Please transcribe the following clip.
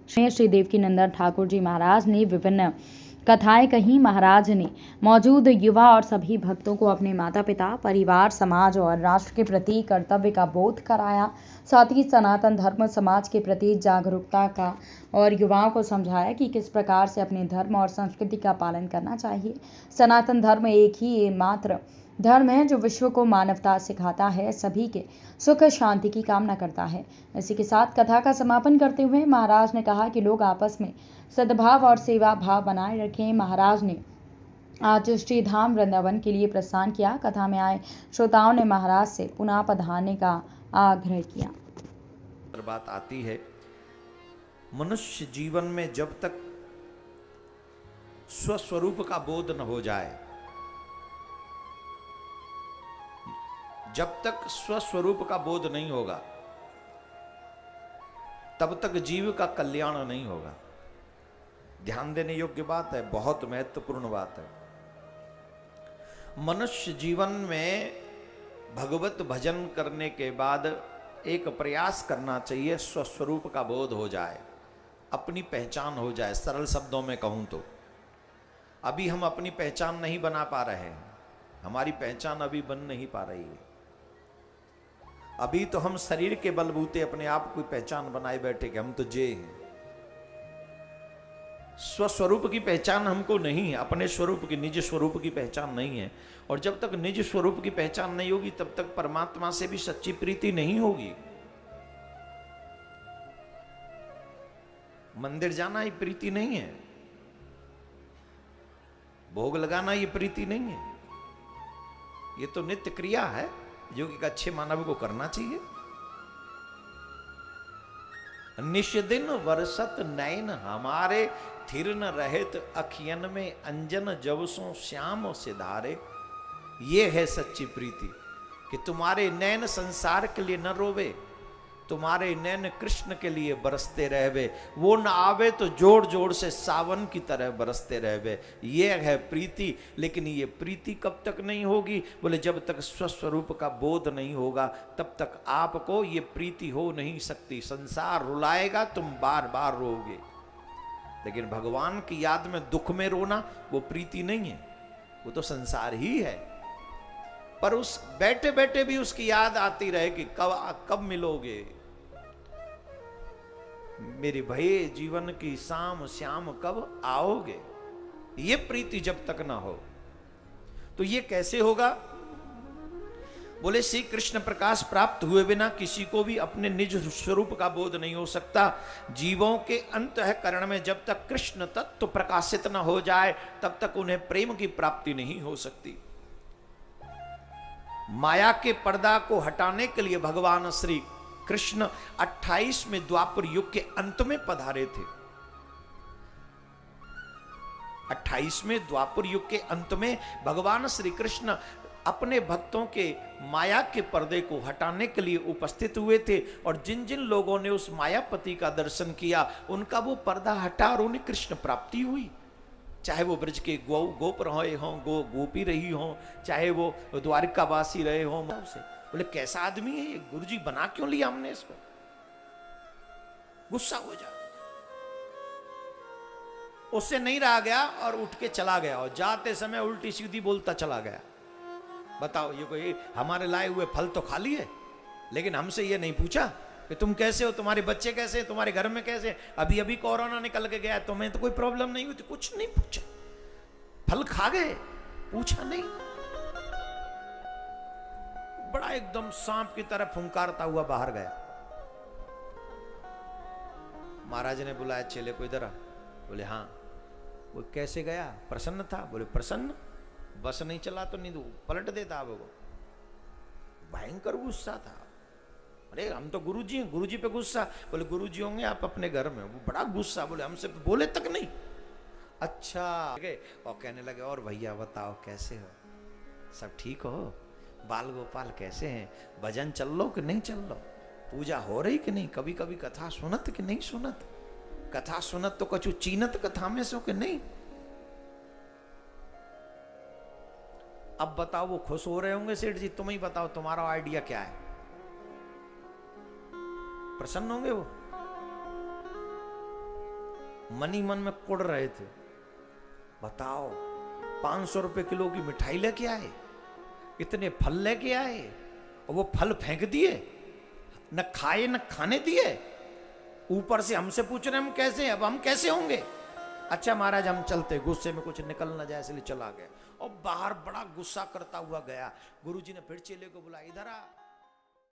श्री देवकीनंदन ठाकुर जी महाराज ने विभिन्न कथाएं कही। महाराज ने मौजूद युवा और सभी भक्तों को अपने माता पिता, परिवार, समाज और राष्ट्र के प्रति कर्तव्य का बोध कराया। साथ ही सनातन धर्म समाज के प्रति जागरूकता का और युवाओं को समझाया कि किस प्रकार से अपने धर्म और संस्कृति का पालन करना चाहिए। सनातन धर्म एक ही मात्र धर्म है जो विश्व को मानवता सिखाता है, सभी के सुख शांति की कामना करता है। इसी के साथ कथा का समापन करते हुए महाराज ने कहा कि लोग आपस में सद्भाव और सेवा भाव बनाए रखें। महाराज ने आज श्री धाम वृंदावन के लिए प्रस्थान किया। कथा में आए श्रोताओं ने महाराज से पुनः पधारने का आग्रह किया। बात आती है, मनुष्य जीवन में जब तक स्वस्वरूप का बोध न हो जाए, जब तक स्वस्वरूप का बोध नहीं होगा, तब तक जीव का कल्याण नहीं होगा। ध्यान देने योग्य बात है, बहुत महत्वपूर्ण बात है। मनुष्य जीवन में भगवत भजन करने के बाद एक प्रयास करना चाहिए, स्वस्वरूप का बोध हो जाए, अपनी पहचान हो जाए। सरल शब्दों में कहूं तो अभी हम अपनी पहचान नहीं बना पा रहे हैं, हमारी पहचान अभी बन नहीं पा रही है। अभी तो हम शरीर के बलबूते अपने आप को पहचान बनाए बैठे कि हम तो जे हैं। स्वस्वरूप की पहचान हमको नहीं है, अपने स्वरूप की, निज स्वरूप की पहचान नहीं है। और जब तक निज स्वरूप की पहचान नहीं होगी, तब तक परमात्मा से भी सच्ची प्रीति नहीं होगी। मंदिर जाना ये प्रीति नहीं है, भोग लगाना ये प्रीति नहीं है, ये तो नित्य क्रिया है जो कि अच्छे मानव को करना चाहिए। निष्दिन वर्षत नयन हमारे, थिर न रहत अखियन में अंजन जवसों श्याम सिधारे। ये है सच्ची प्रीति कि तुम्हारे नैन संसार के लिए न रोवे, तुम्हारे नैन कृष्ण के लिए बरसते रहवे। वो न आवे तो जोड़ जोड़ से सावन की तरह बरसते रहवे। ये है प्रीति। लेकिन ये प्रीति कब तक नहीं होगी? बोले जब तक स्वस्वरूप का बोध नहीं होगा, तब तक आपको ये प्रीति हो नहीं सकती। संसार रुलाएगा, तुम बार बार रोओगे, लेकिन भगवान की याद में दुख में रोना वो प्रीति नहीं है, वो तो संसार ही है। पर उस बैठे बैठे भी उसकी याद आती रहे कि कब मिलोगे मेरे भये जीवन की शाम श्याम, कब आओगे। ये प्रीति जब तक ना हो तो ये कैसे होगा? बोले श्री कृष्ण प्रकाश प्राप्त हुए बिना किसी को भी अपने निज स्वरूप का बोध नहीं हो सकता। जीवों के अंतःकरण में जब तक कृष्ण तत्व प्रकाशित न हो जाए, तब तक उन्हें प्रेम की प्राप्ति नहीं हो सकती। माया के पर्दा को हटाने के लिए भगवान श्री कृष्ण 28वें द्वापर युग के अंत में पधारे थे। 28वें द्वापर युग के अंत में भगवान श्री कृष्ण अपने भक्तों के माया के पर्दे को हटाने के लिए उपस्थित हुए थे। और जिन जिन लोगों ने उस मायापति का दर्शन किया, उनका वो पर्दा हटा और उन्हें कृष्ण प्राप्ति हुई। चाहे वो ब्रज के गोप रहे हों, गोपी रही हों, चाहे वो द्वारिकावासी रहे हों। बोले कैसा आदमी है ये, गुरुजी बना क्यों लिया हमने इसको? गुस्सा हो जा, उससे नहीं रहा गया और उठ के चला गया, और जाते समय उल्टी सीधी बोलता चला गया। बताओ, ये कोई हमारे लाए हुए फल तो खा लिए, लेकिन हमसे ये नहीं पूछा कि तुम कैसे हो, तुम्हारे बच्चे कैसे, तुम्हारे घर में कैसे, अभी अभी कोरोना निकल के गया, तुम्हें तो कोई प्रॉब्लम नहीं हुई थी, कुछ नहीं पूछा। फल खा गए, पूछा नहीं। बड़ा एकदम सांप की तरह फुंकारता हुआ बाहर गया। महाराज ने बुलाया, चेले को इधर आ। बोले हाँ। वो कैसे गया? प्रसन्न था? बोले प्रसन्न, बस नहीं चला तो नहीं पलट देता। वो भयंकर गुस्सा था। अरे हम तो गुरुजी हैं, गुरुजी पे गुस्सा। बोले गुरुजी होंगे आप अपने घर में। वो बड़ा गुस्सा, बोले हमसे बोले तक नहीं। अच्छा, और कहने लगे और भैया बताओ कैसे हो, सब ठीक हो, बाल गोपाल कैसे हैं, भजन चल लो कि नहीं चल लो, पूजा हो रही कि नहीं, कभी कभी कथा सुनत कि नहीं सुनत, कथा सुनत तो कछु चीनत कथा में सो कि नहीं। अब बताओ वो खुश हो रहे होंगे सेठ जी, तुम ही बताओ तुम्हारा आइडिया क्या है? प्रसन्न होंगे वो? मन ही मन में कुड़ रहे थे, बताओ 500 रुपए किलो की मिठाई लेके आए, इतने फल लेके आए और वो फल फेंक दिए, न खाए न खाने दिए, ऊपर से हमसे पूछ रहे हम कैसे हैं, अब हम कैसे होंगे। अच्छा महाराज हम चलते, गुस्से में कुछ निकल ना जाए इसलिए चला गया। और बाहर बड़ा गुस्सा करता हुआ गया। गुरुजी ने फिर चेले को बुलाया, इधर आ।